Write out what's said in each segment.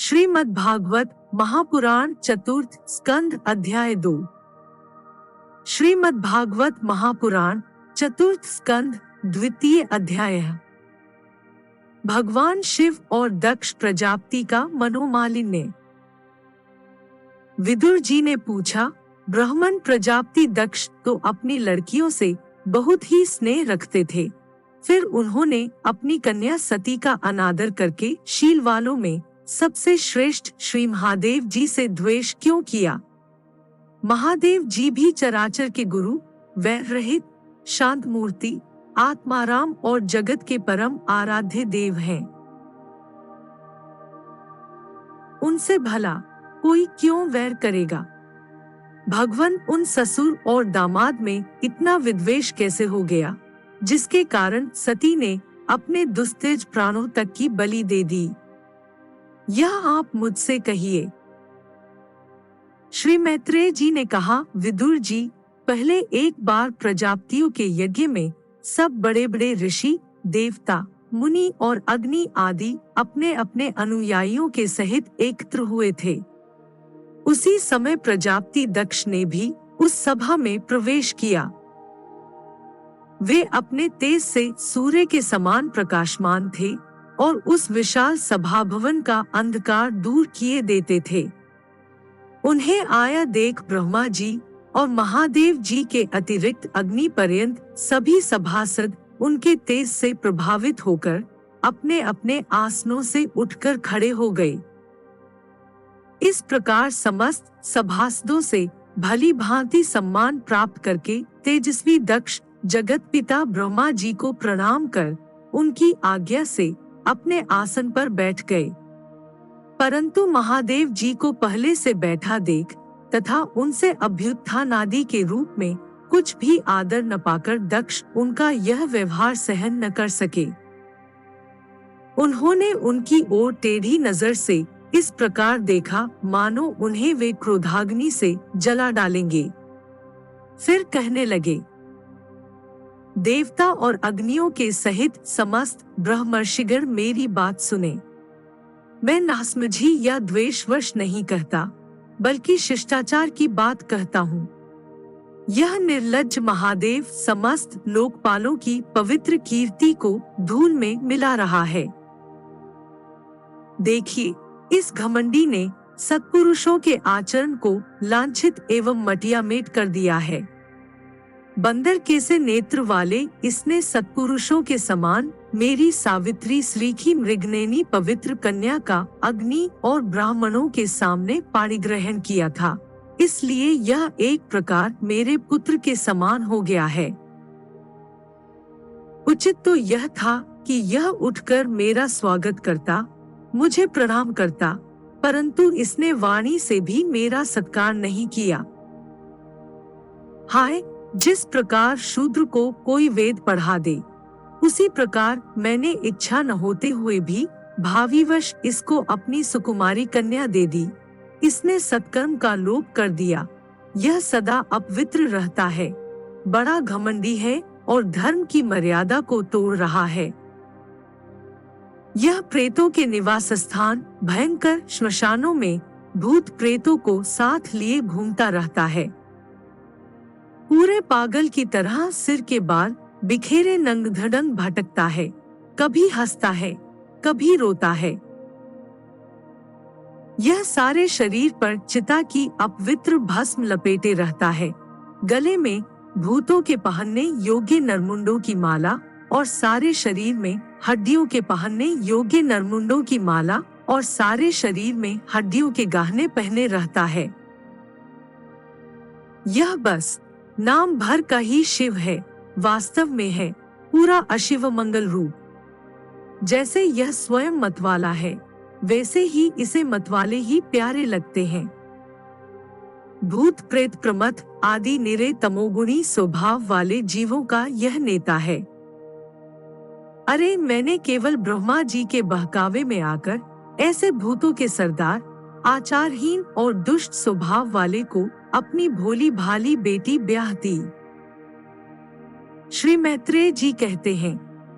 श्रीमद् भागवत महापुराण चतुर्थ स्कंध अध्याय 2। श्रीमद् भागवत महापुराण चतुर्थ स्कंध द्वितीय अध्याय। भगवान शिव और दक्ष प्रजापति का मनोमालिन्य। विदुर जी ने पूछा, ब्राह्मण प्रजापति दक्ष तो अपनी लड़कियों से बहुत ही स्नेह रखते थे, फिर उन्होंने अपनी कन्या सती का अनादर करके शील वालों में सबसे श्रेष्ठ श्री महादेव जी से द्वेष क्यों किया? महादेव जी भी चराचर के गुरु, वैर रहित, शांत मूर्ति, आत्माराम और जगत के परम आराध्य देव हैं। उनसे भला कोई क्यों वैर करेगा? भगवान उन ससुर और दामाद में इतना विद्वेष कैसे हो गया, जिसके कारण सती ने अपने दुस्तेज प्राणों तक की बलि दे दी? यह आप मुझसे कहिए। श्री मैत्रेय जी ने कहा, विदुर जी, पहले एक बार प्रजापतियों के यज्ञ में सब बड़े बड़े ऋषि, देवता, मुनि और अग्नि आदि अपने अपने अनुयायियों के सहित एकत्र हुए थे। उसी समय प्रजापति दक्ष ने भी उस सभा में प्रवेश किया। वे अपने तेज से सूर्य के समान प्रकाशमान थे और उस विशाल सभा भवन का अंधकार दूर किए देते थे। उन्हें आया देख ब्रह्मा जी और महादेव जी के अतिरिक्त अग्नि पर्यंत सभी सभासद उनके तेज से प्रभावित होकर अपने अपने आसनों से उठकर खड़े हो गए। इस प्रकार समस्त सभासदों से भली भांति सम्मान प्राप्त करके तेजस्वी दक्ष जगत पिता ब्रह्मा जी को प्रणाम कर उनकी आज्ञा से अपने आसन पर बैठ गए। परंतु महादेव जी को पहले से बैठा देख तथा उनसे अभ्युत्थानादि के रूप में कुछ भी आदर न पाकर दक्ष उनका यह व्यवहार सहन न कर सके। उन्होंने उनकी ओर टेढ़ी नजर से इस प्रकार देखा मानो उन्हें वे क्रोधाग्नि से जला डालेंगे। फिर कहने लगे, देवता और अग्नियों के सहित समस्त ब्रह्मर्षिगण मेरी बात सुने। मैं नासमझी या द्वेषवश नहीं कहता, बल्कि शिष्टाचार की बात कहता हूँ। यह निर्लज्ज महादेव समस्त लोकपालों की पवित्र कीर्ति को धूल में मिला रहा है। देखिए, इस घमंडी ने सत्पुरुषों के आचरण को लांछित एवं मटियामेट कर दिया है। बंदर के से नेत्र वाले इसने सत्पुरुषों के समान मेरी सावित्री श्रीखी मृगनयनी पवित्र कन्या का अग्नि और ब्राह्मणों के सामने पाणिग्रहण किया था, इसलिए यह एक प्रकार मेरे पुत्र के समान हो गया है। उचित तो यह था कि यह उठकर मेरा स्वागत करता, मुझे प्रणाम करता, परंतु इसने वाणी से भी मेरा सत्कार नहीं किया। हाय, जिस प्रकार शूद्र को कोई वेद पढ़ा दे, उसी प्रकार मैंने इच्छा न होते हुए भी भावीवश इसको अपनी सुकुमारी कन्या दे दी। इसने सत्कर्म का लोप कर दिया। यह सदा अपवित्र रहता है, बड़ा घमंडी है और धर्म की मर्यादा को तोड़ रहा है। यह प्रेतों के निवास स्थान भयंकर श्मशानों में भूत प्रेतों को साथ लिए घूमता रहता है। पूरे पागल की तरह सिर के बाल बिखेरे नंग धड़ंग भटकता है, कभी हंसता है, कभी रोता है। यह सारे शरीर पर चिता की अपवित्र भस्म लपेटे रहता है, गले में भूतों के पहनने योग्य नरमुंडों की माला और सारे शरीर में हड्डियों के पहनने योग्य नरमुंडों की माला और सारे शरीर में हड्डियों के गहने पहने रहता है। यह बस नाम भर का ही शिव है, वास्तव में है पूरा अशिव मंगल रूप। जैसे यह स्वयं मतवाला है, वैसे ही इसे मतवाले ही प्यारे लगते हैं। भूत प्रेत प्रमथ आदि निरे तमोगुणी स्वभाव वाले जीवों का यह नेता है। अरे, मैंने केवल ब्रह्मा जी के बहकावे में आकर ऐसे भूतों के सरदार, आचारहीन और दुष्ट स्वभाव वाले को अपनी भोली भाली बेटी ब्याह दी। श्री मैत्रेय जी कहते हैं,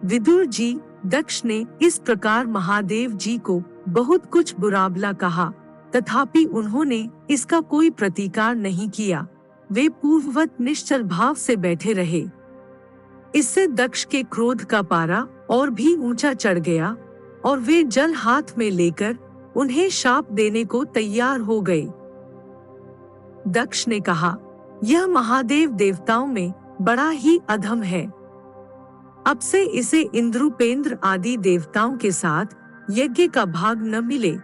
विदुर जी, दक्ष ने इस प्रकार महादेव जी को बहुत कुछ बुराबला कहा, तथापि उन्होंने इसका कोई प्रतिकार नहीं किया। वे पूर्ववत निश्चल भाव से बैठे रहे। इससे दक्ष के क्रोध का पारा और भी ऊंचा चढ़ गया और वे जल हाथ में लेकर उन्हें शाप देने को तैयार हो गए। दक्ष ने कहा, यह महादेव देवताओं में बड़ा ही अधम है। अब से इसे इंद्रुपेंद्र आदि देवताओं के साथ यज्ञ का भाग न मिले।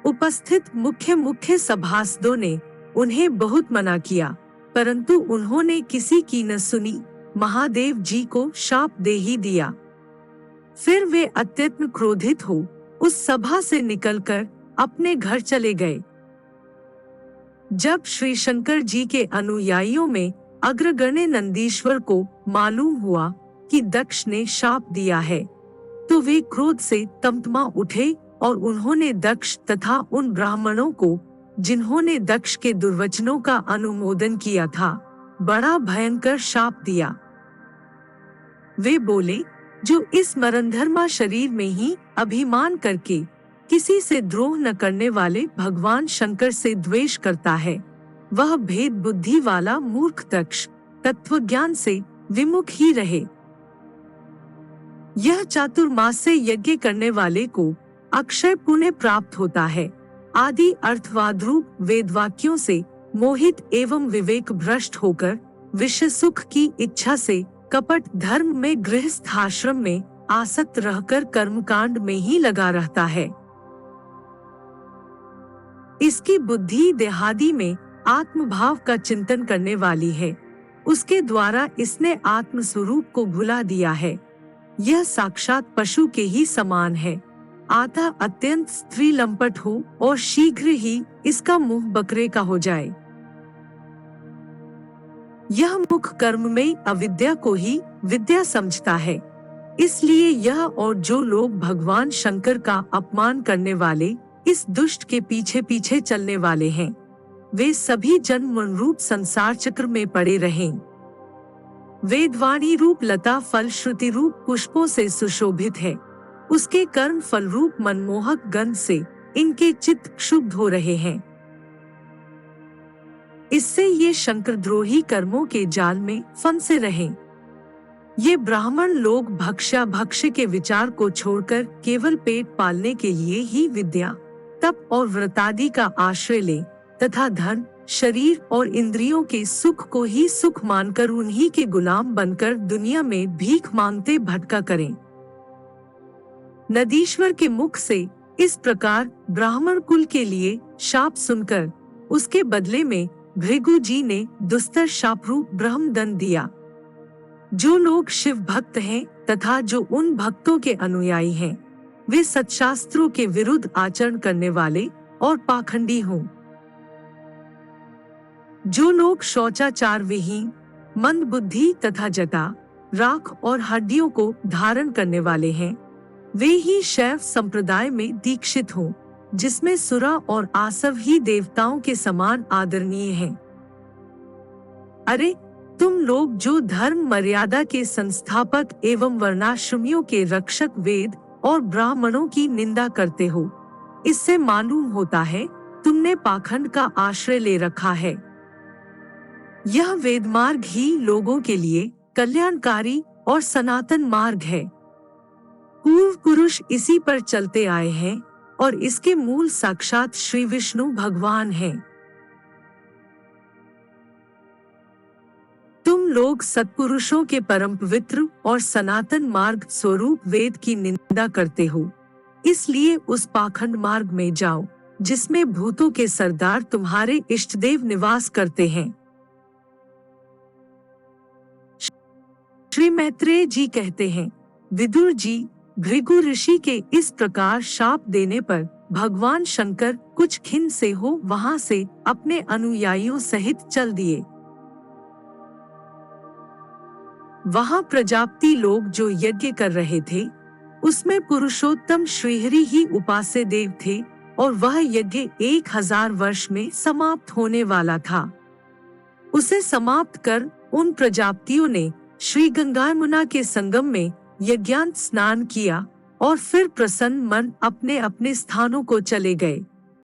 उपस्थित मुख्य सभासदों ने उन्हें बहुत मना किया, परंतु उन्होंने किसी की न सुनी, महादेव जी को शाप दे ही दिया। फिर वे अत्यंत क्रोधित हो उस सभा से निकलकर अपने घर चले गए। जब श्री शंकर जी के अनुयायियों में अग्रगण्य नंदीश्वर को मालूम हुआ कि दक्ष ने शाप दिया है, तो वे क्रोध से तमतमा उठे और उन्होंने दक्ष तथा उन ब्राह्मणों को जिन्होंने दक्ष के दुर्वचनों का अनुमोदन किया था, बड़ा भयंकर शाप दिया। वे बोले, जो इस मरणधर्मा शरीर में ही अभिमान करके किसी से द्रोह न करने वाले भगवान शंकर से द्वेष करता है, वह भेद बुद्धि वाला मूर्ख दक्ष तत्वज्ञान से विमुख ही रहे। यह चातुर्मास्य यज्ञ करने वाले को अक्षय पुण्य प्राप्त होता है। आदि अर्थवाद रूप वेद वाक्यों से मोहित एवं विवेक भ्रष्ट होकर विषय सुख की इच्छा से कपट धर्म में गृहस्थ आश्रम में आसक्त रहकर कर्मकांड में ही लगा रहता है। इसकी बुद्धि देहादि में आत्मभाव का चिंतन करने वाली है, उसके द्वारा इसने आत्म स्वरूप को भुला दिया है। यह साक्षात पशु के ही समान है। आता अत्यंत स्त्री लंपट हो और शीघ्र ही इसका मुंह बकरे का हो जाए। यह मुख कर्म में अविद्या को ही विद्या समझता है। इसलिए यह और जो लोग भगवान शंकर का अपमान करने वाले इस दुष्ट के पीछे पीछे चलने वाले हैं, वे सभी जन्म रूप संसार चक्र में पड़े रहें। वेदवाणी रूप लता फल श्रुति रूप पुष्पों से सुशोभित है। उसके कर्म फल रूप मनमोहक गंध से इनके चित्त क्षुब्ध हो रहे हैं। इससे ये शंकरद्रोही कर्मों के जाल में फंसे रहें। ये ब्राह्मण लोग भक्ष्य के विचार को छोड़कर केवल पेट पालने के लिए ही विद्या, तप और व्रतादि का आश्रय लें तथा धन, शरीर और इंद्रियों के सुख को ही सुख मानकर उन्हीं के गुलाम बनकर दुनिया में भीख मांगते भटका करें। नदीश्वर के मुख से इस प्रकार ब्राह्मण कुल के लिए शाप सुनकर उसके बदले में भृगु जी ने दुस्तर शाप रूप ब्रह्मदंड दिया। जो लोग शिव भक्त हैं तथा जो उन भक्तों के अनुयायी हैं, वे सत्शास्त्रों के विरुद्ध आचरण करने वाले और पाखंडी हों। जो लोग शौचाचार विहीन, मंद बुद्धि तथा जटा, राख और हड्डियों को धारण करने वाले हैं, वे ही शैव संप्रदाय में दीक्षित हों, जिसमें सुरा और आसव ही देवताओं के समान आदरणीय हैं। अरे तुम लोग जो धर्म मर्यादा के संस्थापक एवं वर्णाश्रमियों के रक्षक वेद और ब्राह्मणों की निंदा करते हो, इससे मालूम होता है तुमने पाखंड का आश्रय ले रखा है। यह वेद मार्ग ही लोगों के लिए कल्याणकारी और सनातन मार्ग है। पूर्व पुरुष इसी पर चलते आए हैं और इसके मूल साक्षात श्री विष्णु भगवान हैं। तुम लोग सत्पुरुषों के परम पवित्र और सनातन मार्ग स्वरूप वेद की निंदा करते हो, इसलिए उस पाखंड मार्ग में जाओ जिसमें भूतों के सरदार तुम्हारे इष्टदेव निवास करते हैं। श्री मैत्रेय जी कहते हैं, विदुर जी, भृगु ऋषि के इस प्रकार शाप देने पर भगवान शंकर कुछ खिन्न से हो वहां से अपने अनुयायियों सहित चल दिए। वहां प्रजापति लोग जो यज्ञ कर रहे थे, उसमें पुरुषोत्तम श्रीहरि ही उपास्य देव थे और वह यज्ञ 1000 वर्ष में समाप्त होने वाला था। उसे समाप्त कर उन प्रजापतियों ने श्री गंगा यमुना के संगम में यज्ञांत स्नान किया और फिर प्रसन्न मन अपने अपने स्थानों को चले गए।